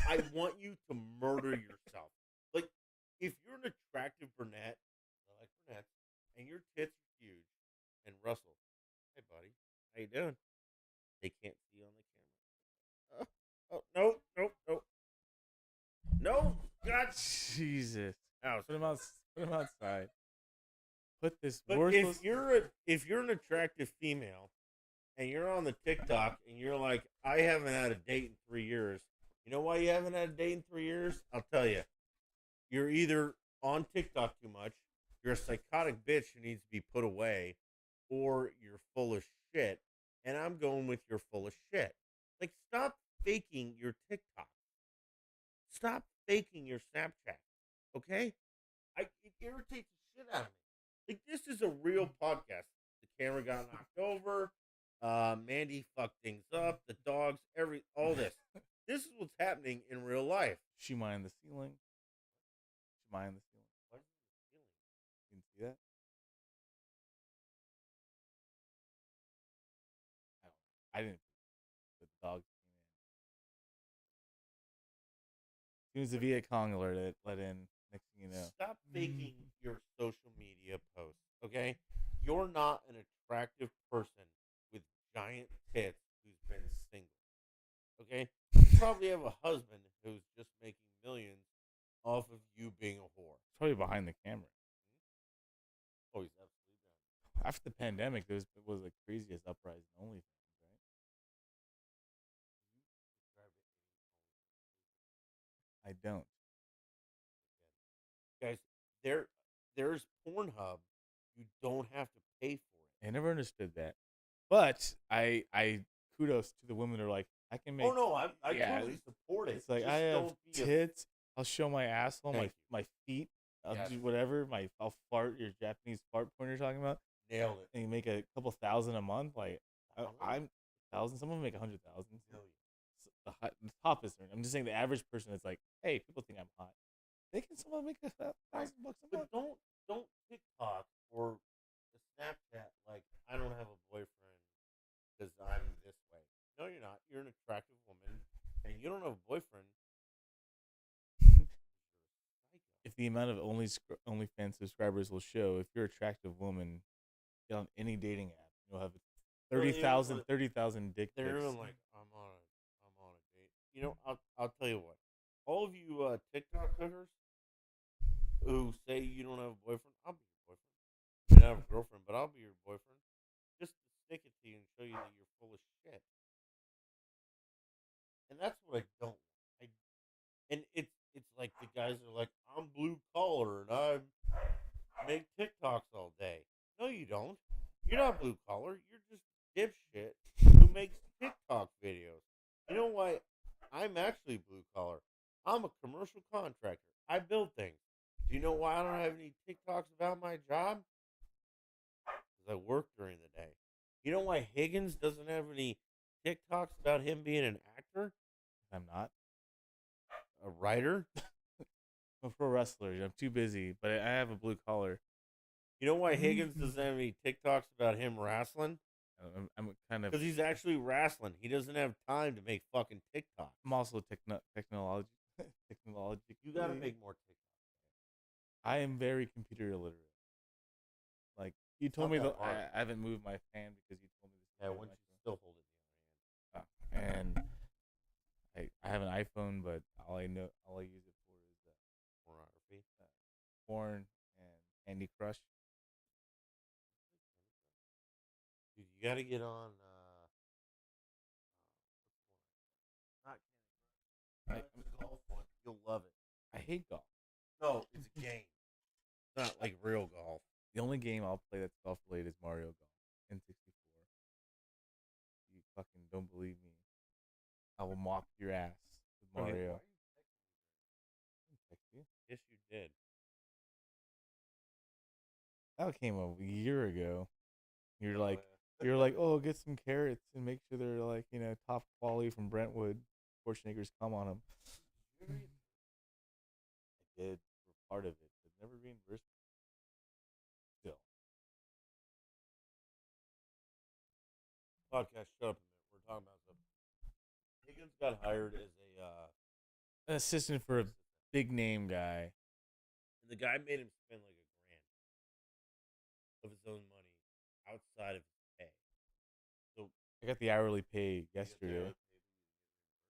I want you to murder yourself. Like, if you're an attractive brunette, I like brunettes, and your tits are huge, and Russell, hey buddy, how you doing? They can't see on the camera. Oh, no. No, God. Jesus. house. Put him out. Put him outside. Put this But worthless. if you're an attractive female and you're on the TikTok and you're like, I haven't had a date in 3 years. You know why you haven't had a date in 3 years? I'll tell you. You're either on TikTok too much, you're a psychotic bitch who needs to be put away, or you're full of shit. And I'm going with you're full of shit. Like, stop faking your TikTok. Stop faking your Snapchat. Okay? It irritates the shit out of me. Like, this is a real podcast. The camera got knocked over. Mandy fucked things up. The dogs, all this. This is what's happening in real life. She mined the ceiling. She mined the ceiling. What is the ceiling? You didn't see that? I didn't. The dog came in. As soon as the Viet Cong let in, next thing you know. Stop faking your social media posts, okay? You're not an attractive person with giant tits who's been single, okay? You probably have a husband who's just making millions off of you being a whore. It's probably behind the camera. Oh, he's absolutely done. After the pandemic, there was the craziest uprising in OnlyFans, right? I don't. Guys, there's Pornhub. You don't have to pay for it. I never understood that. But I kudos to the women that are like, I can make. Oh no, I Yeah, totally support it. It's like Just I have don't be a- tits. I'll show my asshole, Thank my feet. I'll Yes. do whatever. I'll fart. Your Japanese fart porn you're talking about, nailed it. and you make a couple thousand a month. Like $100,000? I'm thousand. Some of them make 100,000. Million. The top is. I'm just saying the average person is like, hey, people think I'm hot. They can someone make $1,000 a month. But don't TikTok or the Snapchat like I don't have a boyfriend because I'm this way. No, you're not. You're an attractive woman, and you don't have a boyfriend. If the amount of OnlyFans subscribers will show, if you're an attractive woman, get on any dating app, you'll have 30,000 dick They're pics. even like I'm on a date. You know, I'll tell you what. All of you TikTok hookers who say you don't have a boyfriend, I'll be your boyfriend. You don't have a girlfriend, but I'll be your boyfriend. Just to stick it to you and show you that you're full of shit. And that's what I don't want. And it's like the guys are like, I'm blue collar and I make TikToks all day. No, you don't. You're not blue collar. You're just dipshit who makes TikTok videos. You know why? I'm actually blue collar. I'm a commercial contractor. I build things. Do you know why I don't have any TikToks about my job? Because I work during the day. You know why Higgins doesn't have any TikToks about him being an actor? I'm not. A writer? I'm a pro wrestler. I'm too busy, but I have a blue collar. You know why Higgins doesn't have any TikToks about him wrestling? I'm kind of. Because he's actually wrestling. He doesn't have time to make fucking TikToks. I'm also technology. You got to make more TikToks. I am very computer illiterate. Like you told me that I haven't moved my fan because you told me this. Yeah, once you still hold it in your hand. And I have an iPhone, but all I use it for is pornography, porn, and Candy Crush. Dude, you got to get on. Not Candy Crush. It's a golf one. You'll love it. I hate golf. No, it's a game. It's not like real golf. The only game I'll play that's golf related is Mario Golf N64. You fucking don't believe me. I will mop your ass with Mario. Okay, why are you texting me? Yes, you did. That came a year ago. You're like, oh, get some carrots and make sure they're like, top quality from Brentwood. Schwarzenegger's come on them. I did for part of it, but never reimbursed. Still. Podcast, shut up a minute. We're talking about something. Higgins got hired as an assistant for a big name guy. And the guy made him spend like $1,000 of his own money outside of his pay. So I got the hourly pay yesterday.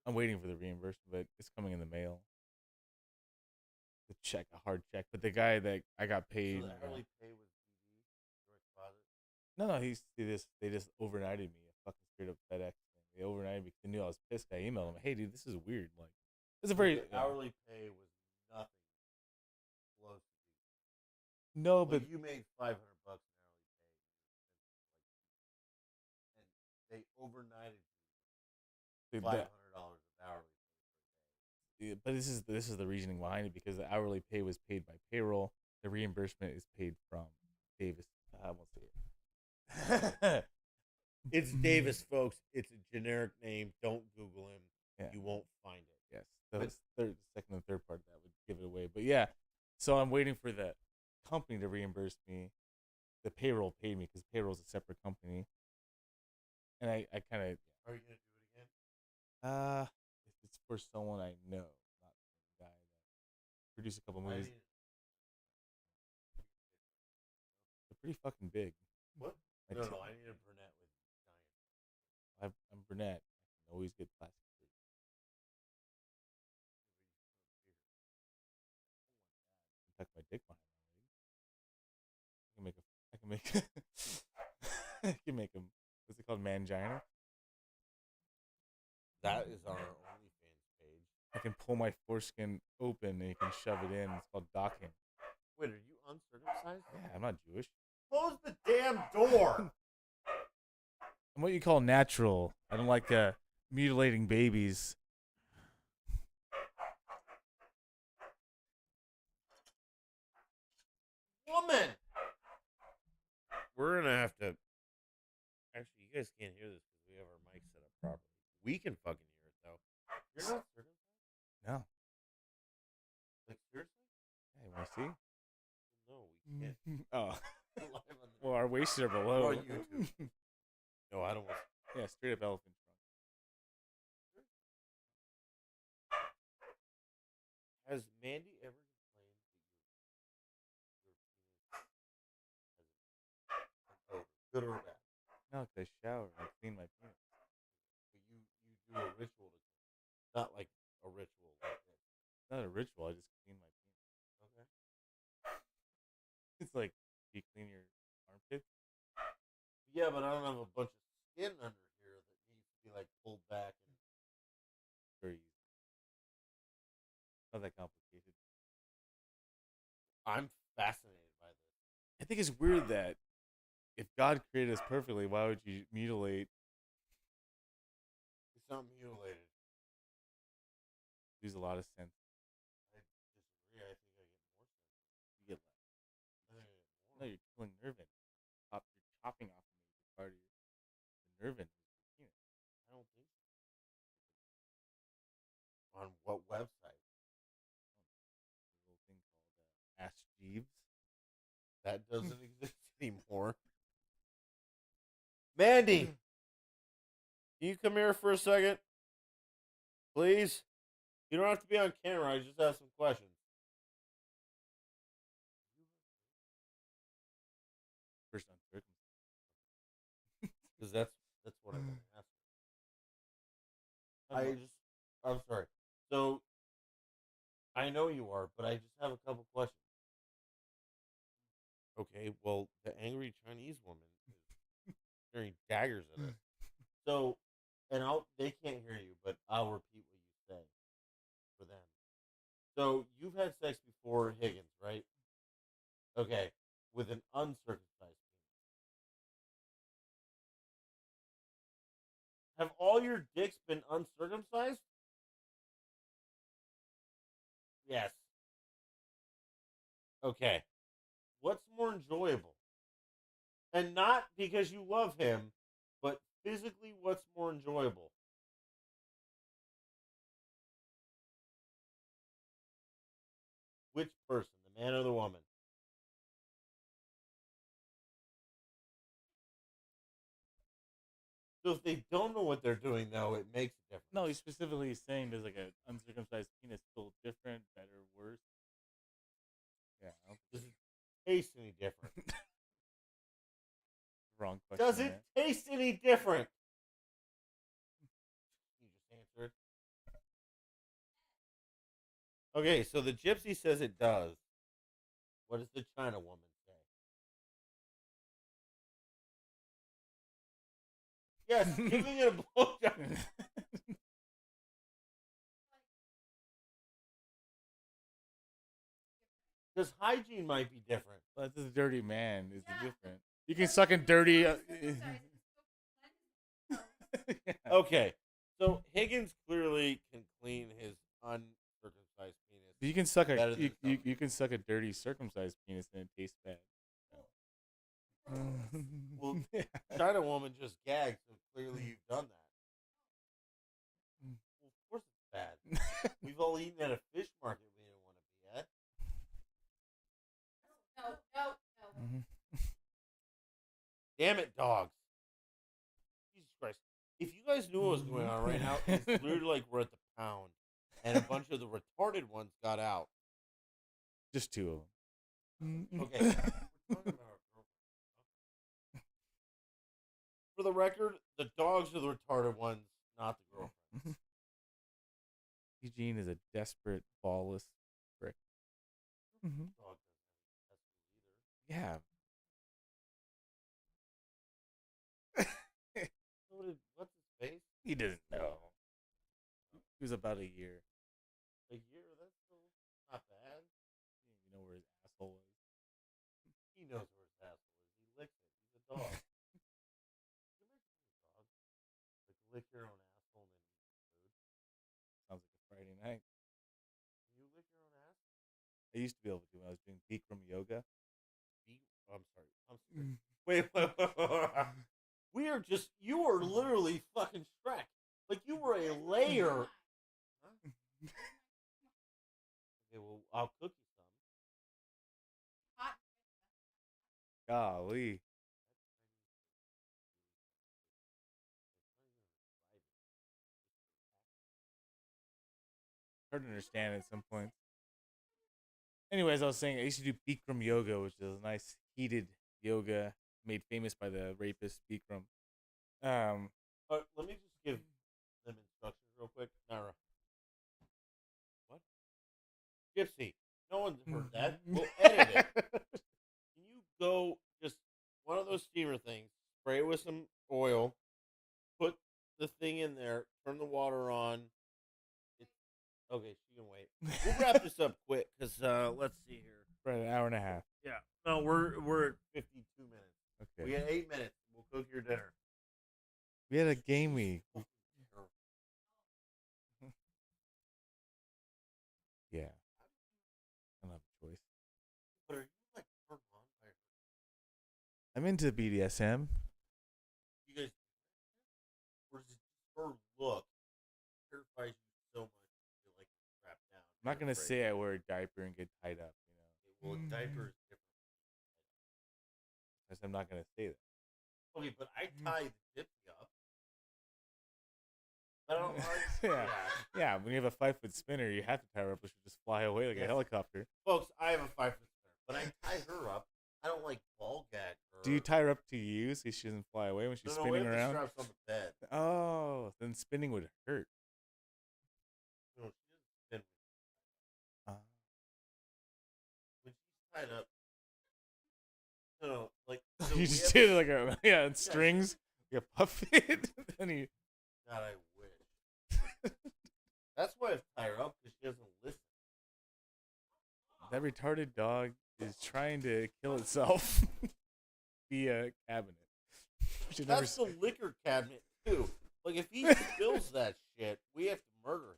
I'm waiting for the reimbursement, but it's coming in the mail. the check, a hard check. But the guy that I got So paid. the hourly pay was TV, direct deposit. No, they just overnighted me a fucking straight up FedEx thing. They overnighted me. They knew I was pissed. I emailed them, hey dude, this is weird. Like, it's a So very the hourly pay was nothing close to TV. no, Like but you made $500 an hourly pay, and they overnighted you $500 of hourly yeah, but this is the reasoning behind it because the hourly pay was paid by payroll. The reimbursement is paid from Davis. I won't say it. pay. It's Davis, folks. It's a generic name. Don't Google him. Yeah. You won't find it. Yes, the second and third part of that would give it away. But yeah, so I'm waiting for the company to reimburse me. The payroll paid me because payroll is a separate company, and I kind of Are you gonna do it again? if it's for someone I know, not some guy that produced a couple movies. They're pretty fucking big. What? My No, t- no. I need a brunette with giant. I'm brunette. I can always get plastic surgery. I can tuck my dick behind my leg. I can make I can make them. What's it called? Mangina. That is our OnlyFans page. I can pull my foreskin open and you can shove it in. It's called docking. Wait, are you uncircumcised? Yeah, I'm not Jewish. Close the damn door. I'm what you call natural. I don't like mutilating babies. Woman. We're gonna have to. Actually, you guys can't hear this because we have our mic set up properly. We can fucking hear it though. You're not circumcised? No. Like seriously? Hey, want to see? No, we can't. Oh. Live on the- Well, our waists are We're below. on YouTube. No, I don't want. Yeah, straight up elephant trunk. Has Mandy ever complained that your penis has an odor, good or bad? No, 'cause I shower and I clean my penis. But you do a ritual to clean, not like a ritual like this. It's not a ritual. I just clean my penis. Okay. It's like you clean your armpit. Yeah, but I don't have a bunch of skin under here that needs to be like pulled back. And Very easy. Not that complicated. I'm fascinated by this. I think it's weird that if God created us perfectly, why would you mutilate? It's not mutilated. Use a lot of sense. I disagree. I think I get more sense. You get less. I think I get No, more. you're killing nerve endings. You're chopping off a major part of the nerve endings of your penis. I don't think so. On what website? There's a little thing called Ask Jeeves. That doesn't exist anymore. Mandy, can you come here for a second? Please? You don't have to be on camera. I just have some questions. First uncircumcised. Because that's what I'm going to ask. I'm not- I'm sorry. So, I know you are, but I just have a couple questions. Okay, well, the angry Chinese woman is staring daggers at us. So, and they can't hear you, but I'll repeat what you say for them. So, you've had sex before Higgins, right? Okay, with an uncircumcised penis. Have all your dicks been uncircumcised? Yes. Okay. What's more enjoyable? And not because you love him, but physically, what's more enjoyable? Which person, the man or the woman? So if they don't know what they're doing, though, it makes a difference. No, he's specifically saying there's like an uncircumcised penis still different, better, worse. Yeah, I don't Does it taste any different? wrong question. Does it there. taste any different? You just answered. Okay, so the gypsy says it does. What does the China woman say? Yes, giving it a blowjob. Because hygiene might be different. But this dirty man is different. You can suck in dirty. Yeah. Okay, so Higgins clearly can clean his uncircumcised penis. You can suck better a than you can suck a dirty circumcised penis and it tastes bad. Well, Yeah. China woman just gagged, so clearly you've done that. Well, of course it's bad. We've all eaten at a fish market we didn't want to be at. No. Damn it, dogs. Jesus Christ. If you guys knew what was going on right now, it's literally like we're at the pound and a bunch of the retarded ones got out. Just two of them. Okay. We're talking about our girlfriend. For the record, the dogs are the retarded ones, not the girlfriends. Eugene is a desperate, ballless prick. Dog doesn't have a testicles Yeah. either. So did, what's his face? He doesn't know. He was about a year. A year? That's still not bad. You know where his asshole was. He knows where his asshole is. He licks it. He's a dog. You ever seen a dog? Like lick your own asshole and then eat food? Sounds like a Friday night. Can you lick your own ass? I used to be able to do when I was doing Bikram yoga. I'm sorry. Wait. We are just, you are literally fucking Shrek. Like you were a layer. Huh? Okay, well, I'll cook you some. Golly. Hard to understand at some points. Anyways, I was saying I used to do Bikram yoga, which is a nice heated yoga made famous by the rapist Bikram. Let me just give them instructions real quick. Nara. What? Gypsy. No one's heard that. We'll edit it. Can you go just one of those steamer things, spray it with some oil, put the thing in there, turn the water on. Okay, she can wait. We'll wrap this up quick because let's see here. For an hour and a half. Yeah. No, we're at 52 minutes. Okay. We got 8 minutes. We'll cook your dinner. We had a game week. Yeah. I don't have a choice. But are you like turned on by her? I'm into BDSM. You guys, or is it just her look terrifies you so much you feel like you're strapped down? I'm not gonna say I wear a diaper and get tied up, you know. Okay, well, a diaper is different. Because I'm not gonna say that. Okay, but I tie the gypsy up. I don't like. Yeah. Yeah, when you have a 5-foot spinner, you have to tie her up, or she'll just fly away like a helicopter. Folks, I have a 5-foot spinner, but I tie her up. I don't like ball gag her. Do you tie her up to you so she doesn't fly away when she's No, spinning we have around? the straps on the bed. Oh, then spinning would hurt. No, she doesn't spin Uh, when she's tied up. No, like so you we just have did a- it like a in strings, like a puppet. Then you. God, I wish. That's why I tie her up because she doesn't listen. That retarded dog is trying to kill itself via cabinet. Should never That's the liquor cabinet too. Like if he spills that shit, we have to murder him.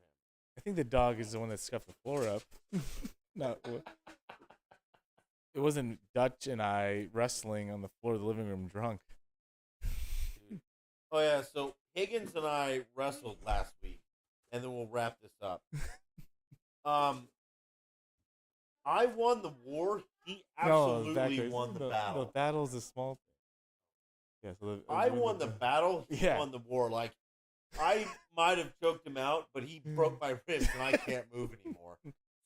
I think the dog is the one that scuffed the floor up. No, it wasn't Dutch and I wrestling on the floor of the living room drunk. Dude. Oh yeah, so Higgins and I wrestled last week, and then we'll wrap this up. I won the war. He absolutely won the battle. The battle's a small thing. Yeah, so I won the battle. He Yeah. won the war. Like I might have choked him out, but he broke my ribs, and I can't move anymore.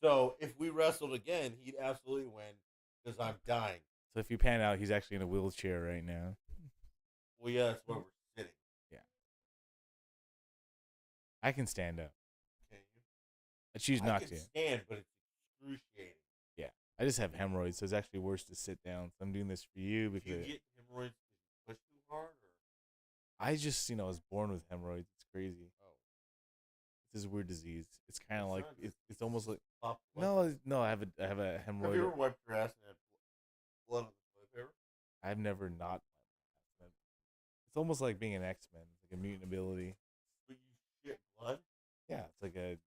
So if we wrestled again, he'd absolutely win because I'm dying. So if you pan out, he's actually in a wheelchair right now. Well, yeah, that's where we're sitting. I can stand up. Can I choose I not can to. stand, but it's excruciating. Yeah, I just have hemorrhoids, so it's actually worse to sit down. So I'm doing this for you Did you because get hemorrhoids because you push too hard, or I just, was born with hemorrhoids. It's crazy. oh, It's this weird disease. It's kind of it's like not it's almost like pop blood? no. I have a Have hemorrhoid. you ever wiped your ass and had blood on the toilet paper? I've never not. It's almost like being an X-Men, like a mutant ability. But you shit blood? Yeah, it's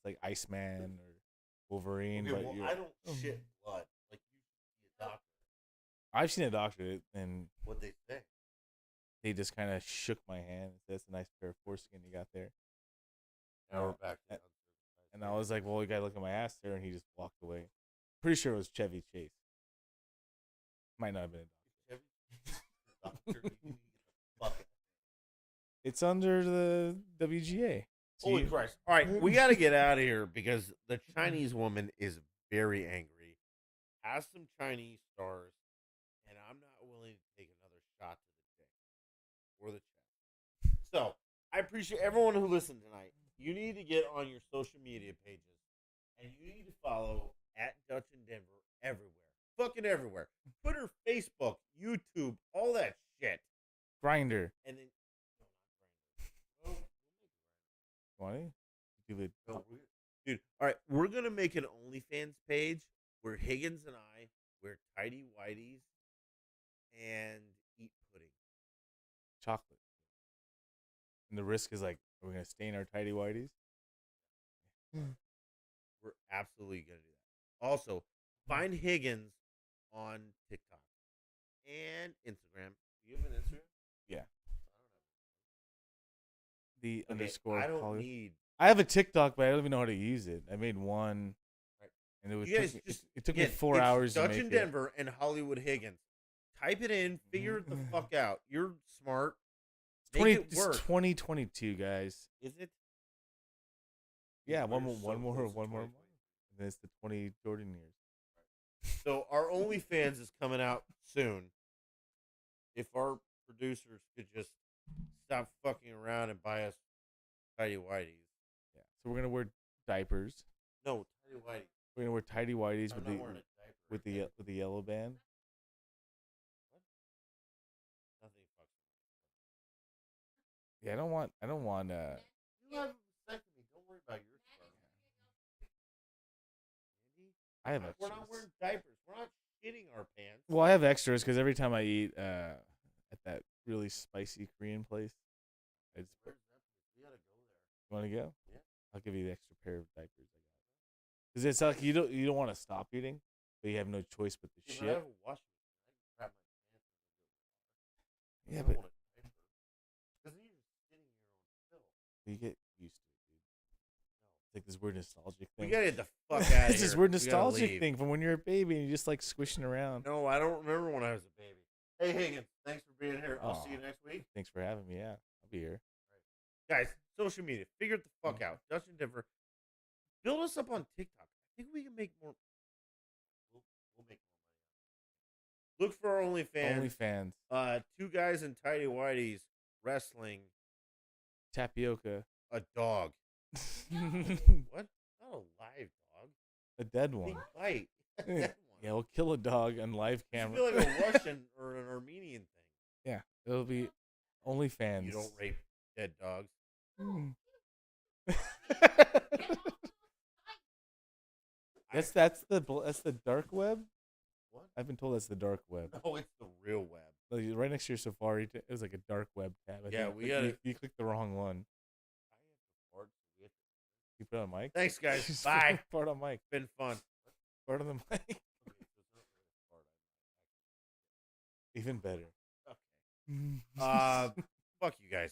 like Iceman or Wolverine. Okay, but well, you're, I don't shit blood. Like, you should see a doctor. I've seen a doctor and What they say. they just kind of shook my hand and said, "That's a nice pair of foreskin you got there." Now we're back to the uncircumcised. And I was like, "Well, you gotta look at my ass there," and he just walked away. Pretty sure it was Chevy Chase. Might not have been a doctor. Doctor, you need to get the fuck out. It's under the WGA. So Holy Christ. All right, we got to get out of here because the Chinese woman is very angry, has some Chinese stars, and I'm not willing to take another shot to the chick or the check. So I appreciate everyone who listened tonight. You need to get on your social media pages, and you need to follow at Dutch in Denver everywhere. Fucking everywhere. Twitter, Facebook, YouTube, all that shit. Grinder. And then, no, not Grindr. Well, we'll make Want to? Give it. No, dude, all right, we're gonna make an OnlyFans page where Higgins and I wear tidy whities and eat pudding. Chocolate. And the risk is like, are we gonna stain our tidy whities? We're absolutely gonna do that. Also, find Higgins on TikTok and Instagram. Do you have an Instagram? Yeah. I The don't have. Okay, underscore. I don't Hollywood. need. I have a TikTok, but I don't even know how to use it. I made one, Right. and it was You guys took me, just it took me again, 4 it's hours Dutch to in make it. Denver and Hollywood Higgins. Type it in. Figure it the fuck out. You're smart. Make it work. It's 2022, guys. Is it? Yeah, We're one more, so one more, close to one more. 2020. And then it's the 20 Jordan years. So our OnlyFans is coming out soon. If our producers could just stop fucking around and buy us tidy whities. Yeah. So we're gonna wear diapers. No, tidy whities. We're gonna wear tidy whities I'm with not the wearing a diaper. with the with the yellow band. Nothing fucks. Yeah, I don't want. You have a vasectomy. Don't worry about your sperm. Andy, I have we're extras. not wearing diapers. We're not shitting our pants. Well, I have extras because every time I eat at that really spicy Korean place, I just Where's that place? We gotta go there. you want to go. Yeah. I'll give you the extra pair of diapers I got. Because it's like you don't want to stop eating, but you have no choice but to Yeah, but I shit. have a washing machine. I can grab my pants and Yeah, I but don't want a diaper. Because then you're just sitting in your own filth. you get used to it, dude. It's like this weird nostalgic thing. We gotta get the fuck out of here. It's this weird We gotta nostalgic leave. thing from when you're a baby and you're just like squishing around. No, I don't remember when I was a baby. Hey, Higgins, thanks for being here. I'll see Aw. you next week. Thanks for having me. Yeah, I'll be here. Guys, social media, figure it the fuck out. Dutch in Denver. Build us up on TikTok. I think we can make more. We'll make more money. Look for our OnlyFans. OnlyFans, 2 guys in tidy whities wrestling tapioca, a dog. a What? Not a live dog. dead one. Big bite. A Yeah. dead one. Yeah, we'll kill a dog on live This camera. feel like a Russian or an Armenian thing. Yeah, it'll be OnlyFans. You don't rape dead dogs. that's the dark web. What? I've been told that's the dark web. No, it's the real web. Like, right next to your Safari, it was like a dark web tab. I Yeah, think, we but gotta- You clicked the wrong one. You put it on mic. Thanks, guys. Just Bye. Part on mic. Been fun. Part on the mic. Even better. Okay. Fuck you guys.